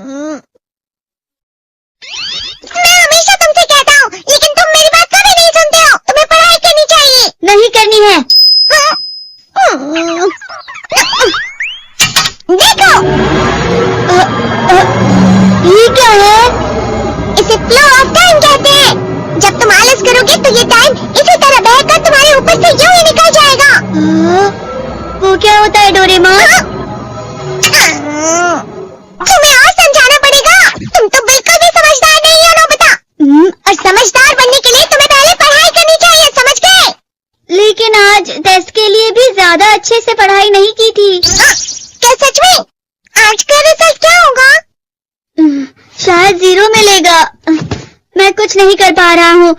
मैं हमेशा तुमसे कहता हूँ, लेकिन तुम मेरी बात कभी नहीं सुनते हो। तुम्हें पढ़ाई करनी चाहिए। नहीं करनी है। देखो, ये क्या है? इसे फ्लो ऑफ टाइम कहते हैं। जब तुम आलस करोगे तो ये टाइम इसी तरह बहकर तुम्हारे ऊपर से यूं ही निकल जाएगा। वो क्या होता है डोरेमोन? तुम्हें और समझाना पड़ेगा। तुम तो बिल्कुल भी समझदार नहीं हो नोबिता। और समझदार बनने के लिए तुम्हें पहले पढ़ाई करनी चाहिए, समझ गए? लेकिन आज टेस्ट के लिए भी ज्यादा अच्छे से पढ़ाई नहीं की थी। क्या सच में? आज का रिजल्ट क्या होगा? शायद 0 मिलेगा। मैं कुछ नहीं कर पा रहा हूँ।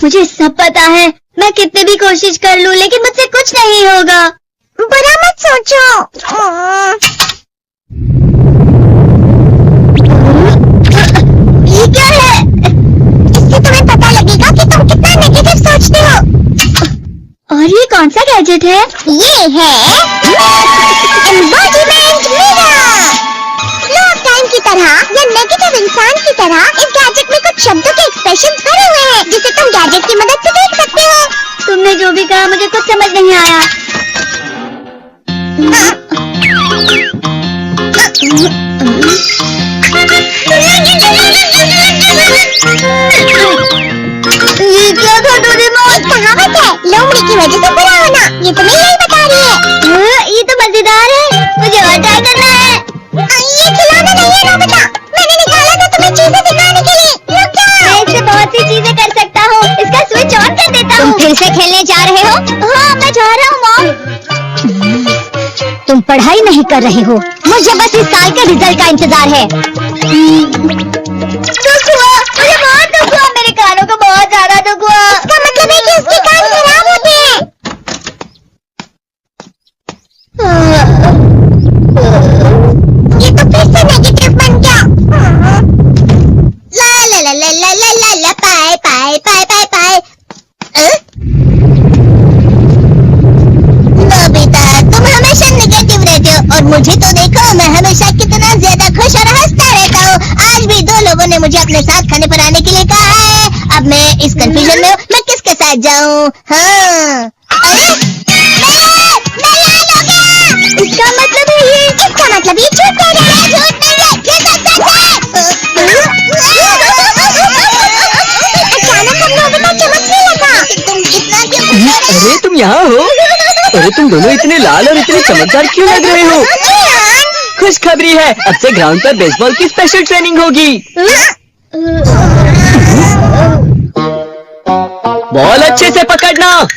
मुझे सब पता है। मैं कितनी भी कोशिश कर लूँ, लेकिन मुझसे कुछ नहीं होगा। बुरा मत सोचो। ये क्या है? इससे तुम्हें पता लगेगा कि तुम कितना नेगेटिव सोचते हो। और ये कौन सा गैजेट है? ये है embodiment mirror. Flow of time की तरह या नेगेटिव इंसान की तरह इस गैजेट में कुछ शब्दों के एक्सप्रेशंस भरे हुए हैं, जिसे तुम गैजेट की मदद से देख सकते हो। तुमने जो भी कहा मुझे कुछ समझ नहीं आया। ये क्या था डोरेमोन? कहावत है, लोमड़ी की वजह से बुरा होना। ये तुम्हें यही बता रही है। ये तो मजेदार है। मुझे और ट्राई करना है। ये खिलौना नहीं है नोबिता। मैंने निकाला था तुम्हें चीजें दिखाने के लिए। रुक जाओ। मैं इससे बहुत सी चीजें कर सकता हूँ। इसका स्विच ऑन कर देता हूँ। तुम फिर से खेलने जा रहे हो? हाँ, मैं जा रहा हूँ मॉम। तुम पढ़ाई नहीं कर रहे हो। मुझे बस इस साल के रिजल्ट का इंतजार है। दुख हुआ, मुझे बहुत दुख हुआ। मेरे कानों को बहुत ज्यादा दुख हुआ। इसका मतलब है कि उसके कान खराब होते हैं। ये तो फिर से नेगेटिव बन गया। ला ला ला ला ला ला ला ला पाए पाए पाए पाए पाए। नोबिता, तुम हमेशा नेगेटिव रहते हो, और मुझे तो देखो, मैं हमेशा कितना ज्यादा खुश और हंसता रहता हूँ। आज भी 2 लोगों ने मुझे अपने साथ खाने पर आने के लिए कहा है। अब मैं इस कंफ्यूजन में हूँ, मैं किसके साथ जाऊँ? हाँ, अरे मैं लाल हो गया। इसका मतलब है ये? इसका मतलब ये झूठ कह रहा है। झूठ नहीं है, ये तो सच है। अचानक हम नोबिता चमकने लगा। तुम इतना क्यों? अरे तुम यहाँ हो? अरे तुम दोनों इतने लाल और इतने चमकदार क्यों लग रहे हो? खुशखबरी है, अब से ग्राउंड पर बेसबॉल की स्पेशल ट्रेनिंग होगी। बॉल अच्छे से पकड़ना।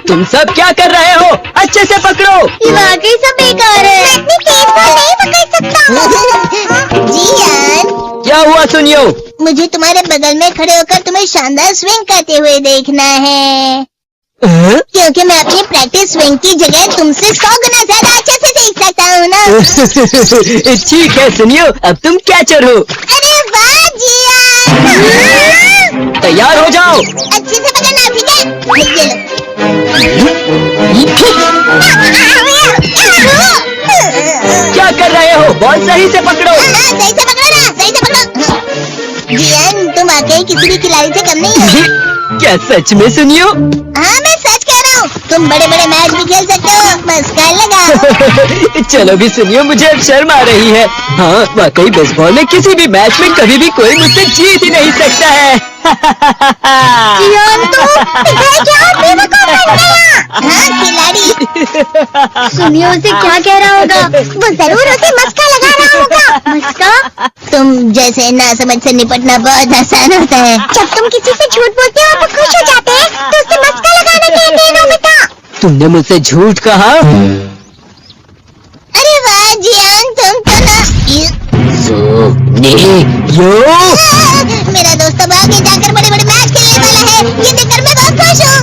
तुम सब क्या कर रहे हो? अच्छे से पकड़ो। ये वाकई सब बेकार है। मैं इतनी तेज बॉल नहीं पकड़ सकता। जियान, क्या हुआ सुनियो? मुझे तुम्हारे बगल में खड़े होकर तुम्हें शानदार स्विंग करते हुए देखना है, क्योंकि मैं अपनी प्रैक्टिस स्विंग की जगह तुमसे 100 गुना ज्यादा अच्छे से देख सकता हूँ ना। ठीक है सुनियो, अब तुम कैचर हो। अरे वाह जियान। तैयार हो जाओ। अच्छे से पकड़ना, ठीक है? क्या कर रहे हो? बॉल सही से पकड़ो। सही से पकड़ो ना, सही से पकड़ो। जियान, तुम वाकई किसी भी खिलाड़ी से कम नहीं हो। क्या सच में सुनियो? हाँ, मैं सच कह रहा हूँ। तुम बड़े बड़े मैच भी खेल सकते हो, बस कर लगाओ। चलो भी सुनियो, मुझे अब शर्म आ रही है। हाँ, वाकई बेसबॉल में किसी भी मैच में कभी भी कोई मुझसे जीत ही नहीं सकता है। जियान, तू क्या बेवकूफ बन गया। हाँ खिलाड़ी। सुनियो उसे क्या कह रहा होगा? वो जरूर उसे मस्का लगा रहा होगा। मस्का? तुम जैसे नासमझ से निपटना बहुत आसान होता है। जब तुम किसी से झूठ बोलते हो और वो खुश हो जाते हैं, तो उसे मस्का लगाना कहते हैं नोबिता। तुमने मुझसे झूठ कहा? अरे वाह जियान, तुम तो ना मेरा दोस्त अब आगे जाकर बड़े बड़े मैच खेलने वाला है। ये देखकर मैं बहुत खुश हूँ।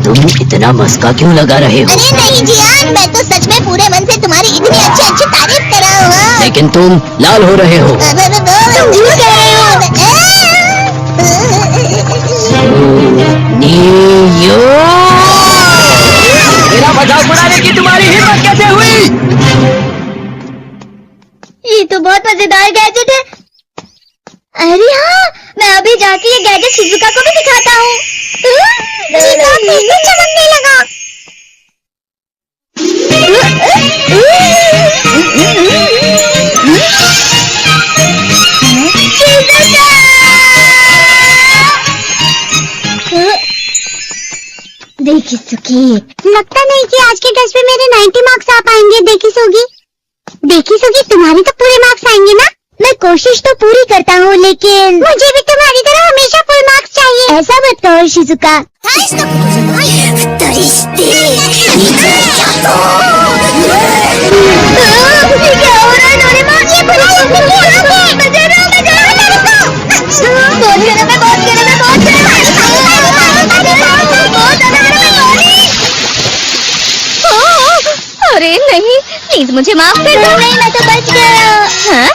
तुम इतना मस्का क्यों लगा रहे हो? अरे नहीं जियान, मैं तो सच में पूरे मन से तुम्हारी इतनी अच्छी अच्छी तारीफ कर रहा हूँ। लेकिन तुम लाल हो रहे हो। तुम झूठ कह रहे हो। मेरा मजाक उड़ाने की तुम्हारी हिम्मत कैसे हुई? ये तो बहुत मजेदार गैजेट है। अरे हाँ, मैं अभी जाके ये गैजेट शिजुका को भी दिखाता हूँ। चमकने लगा। देखी सुखी, लगता नहीं कि आज के टेस्ट में मेरे 90 मार्क्स आ पाएंगे। देखी सोगी, तुम्हारी तो पूरे मार्क्स आएंगे ना? मैं कोशिश तो पूरी करता हूँ, लेकिन मुझे भी तुम्हारी तरह हमेशा फुल मार्क्स चाहिए। ऐसा मत कहो शिजुका। क्या हो रहा है डोरेमोन? ये बहुत अरे नहीं, प्लीज मुझे माफ कर दो। नहीं, मैं तो बच गया। हाँ?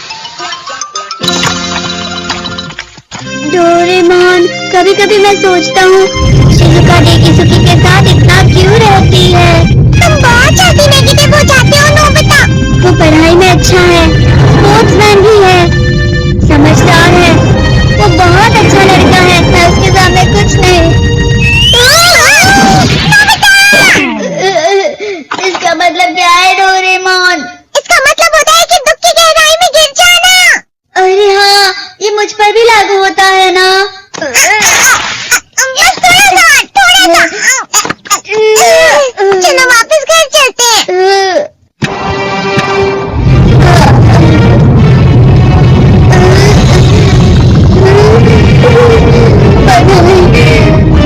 डोरेमोन, कभी कभी मैं सोचता हूँ शिजुका डेकिसुकी के साथ इतना क्यों रहती है? तुम बहुत जल्दी नेगेटिव हो जाते हो नोबिता। वो पढ़ाई में अच्छा है, स्पोर्ट्समैन भी है, समझदार है, वो बहुत अच्छा लड़का है। मैं उसके सामने कुछ नहीं। इसका मतलब क्या है डोरेमोन? इसका मतलब होता है कि दुख की गहराई में गिर जाना। अरे हाँ, ये मुझ पर भी लागू होता है ना? थोड़ा सा। चलो वापस घर चलते हैं।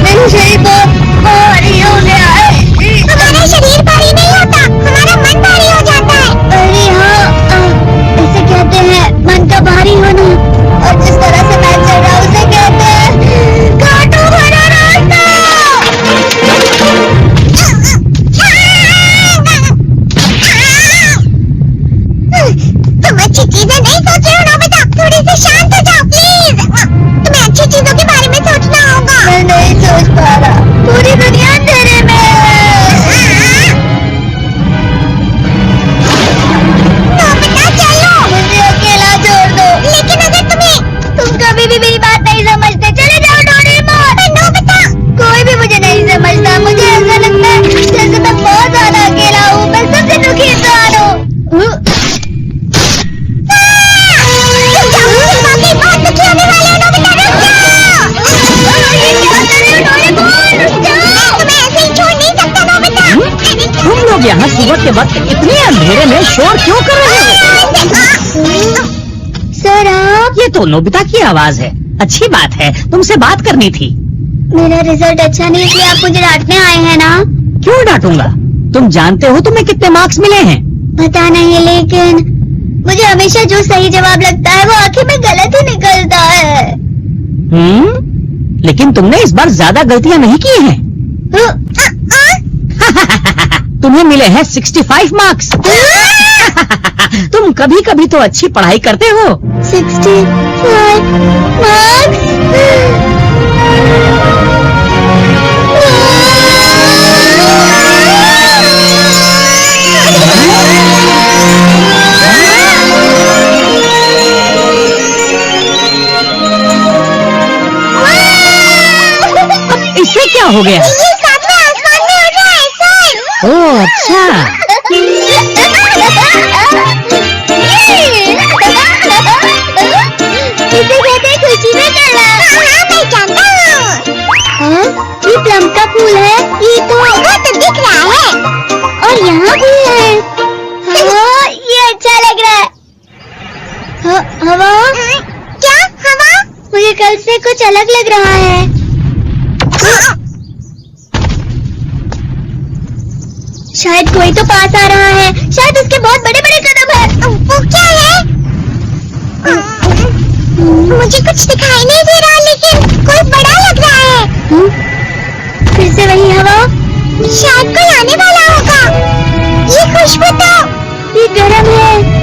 मेरा शरीर बहुत भारी हो गया है। हमारा शरीर भारी नहीं होता, हमारा मन भारी हो जाता है। अरे हाँ, इसे कहते हैं मन का भारी होना। और जिस तरह से मैं चल रहा हूँ उसे कहते हैं घाटों भरा रास्ता। तुम अच्छी चीजें नहीं सोच रहे हो नोबिता, थोड़ी सी शांत हो जाओ प्लीज। तुम्हें अच्छी चीजों के बारे में सोचना होगा। मैं नहीं सोच पा रहा, पूरी दुनिया अंधेरे में है। नोबिता चलो, मुझे अकेला छोड़ दो। लेकिन अगर तुम कभी भी मेरी बात नहीं समझते, चले जाओ डोरेमोन। नोबिता, कोई भी मुझे नहीं समझता। मुझे ऐसा लगता है जैसे मैं बहुत ज्यादा अकेला हूँ। मैं सबसे दुखी इंसान हूँ। बहुत दुखी होने वाले हो नोबिता, रुक जाओ। तुम्हें ऐसे ही छोड़ नहीं सकता नोबिता। तुम लोग यहाँ सुबह के वक्त इतने अंधेरे में शोर क्यों कर रहे हो? सर आप? ये तो नोबिता की आवाज है। अच्छी बात है, तुमसे बात करनी थी। मेरा रिजल्ट अच्छा नहीं, इसलिए आप मुझे डांटने आए हैं ना? क्यों डांटूंगा? तुम जानते हो तुम्हें कितने मार्क्स मिले हैं? पता नहीं, लेकिन मुझे हमेशा जो सही जवाब लगता है वो आखिर में गलत ही निकलता है। लेकिन तुमने इस बार ज्यादा गलतियां नहीं की हैं। तुम्हें मिले हैं 65 मार्क्स। तुम कभी कभी तो अच्छी पढ़ाई करते हो। 65 मार्क्स? इससे क्या हो गया? ये सातवें आसमान में उड़ रहा है सर। ओह अच्छा। इसे कहते हैं खुशी में चला। हाँ, मैं जानता हूँ। हाँ, ये प्लम का फूल है। ये तो दिख रहा है। और यहाँ भी है। हाँ, ये अच्छा लग रहा है। हवा? क्या हवा? मुझे कल से कुछ अलग लग रहा है। शायद कोई तो पास आ रहा है। शायद उसके बहुत बड़े बड़े कदम हैं। वो क्या है? मुझे कुछ दिखाई नहीं दे रहा, लेकिन कोई बड़ा लग रहा है। फिर से वही हवा। शायद कोई आने वाला होगा। ये खुशबू तो ये गर्म है।